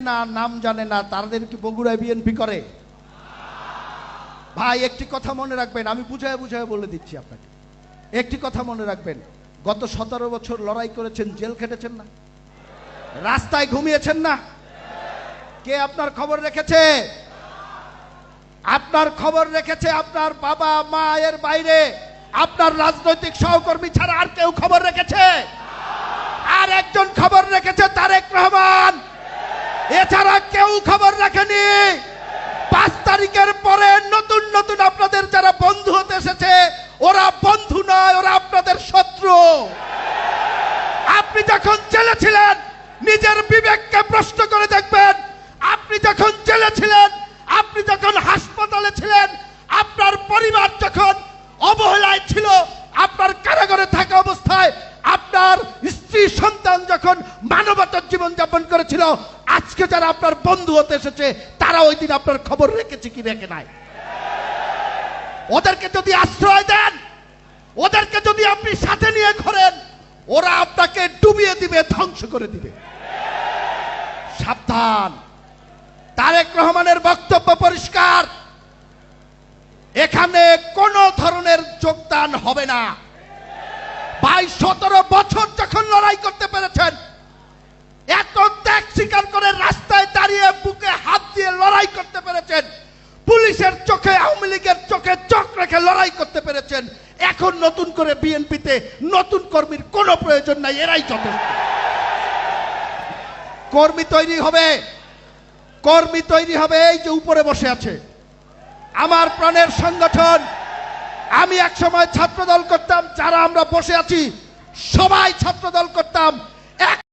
না, নাম জানে না, তাদের কি বগুড়ায় বিএনপি করে? ভাই একটি কথা মনে রাখবেন, আমি বুঝায় বুঝায় বলে দিচ্ছি আপনাকে। একটি কথা মনে রাখবেন, গত 17 বছর লড়াই করেছেন, জেল খেটেছেন না, রাস্তায় ঘুমিয়েছেন না। কে আপনার খবর রেখেছে? আপনার খবর রেখেছে আপনার বাবা মা এর বাইরে আপনার রাজনৈতিক সহকর্মী ছাড়া আর কেউ খবর রেখেছে? আর একজন খবর রেখেছে, তারেক রহমান। এছাড়া কেউ খবর রাখেনি। 5 তারিখের পরে নতুন নতুন আপনাদের যারা বন্ধু হতে এসেছে, ওরা বন্ধু নয়, ওরা আপনাদের শত্রু। আপনি যখন জেলে ছিলেন, নিজের বিবেককে প্রশ্ন করে দেখবেন। আপনি যখন জেলে ছিলেন, আপনি যখন হাসপাতালে ছিলেন, আপনার পরিবার যখন অবহেলায় ছিল, আপনার কারাগারে থাকা অবস্থায় আপনার স্ত্রী সন্তান যখন মানবতার জীবন যাপন করেছিল, আজকে যারা আপনার বন্ধু হতে এসেছে তারা ওই দিন আপনার খবর রেখেছে কি রেখে নাই? ওদেরকে যদি আশ্রয় দেন, ওদেরকে যদি আপনি সাথে নিয়ে ঘোরেন, ওরা আপনাকে ডুবিয়ে দিবে, ধ্বংস করে দিবে। সাবধান। তারেক রহমানের বক্তব্য পরিষ্কার, এখানে কোন ধরনের যোগদান হবে না। ভাই 17 বছর যখন লড়াই করতে পেরেছেন, এত ত্যাগ স্বীকার করে রাস্তায় দাঁড়িয়ে বুকে হাত দিয়ে লড়াই করতে পেরেছেন, পুলিশের চোখে, আওয়ামী লীগের চোখে চোখ রেখে লড়াই করতে পেরেছেন, এখন নতুন করে বিএনপিতে নতুন কর্মীর কোনো প্রয়োজন নাই, এরাই যথেষ্ট। কর্মী তৈরি হবে, কর্মী তৈরি হবে। এই যে উপরে বসে আছে আমার প্রাণের সংগঠন, আমি এক সময় ছাত্রদল করতাম, যারা আমরা বসে আছি সবাই ছাত্রদল করতাম।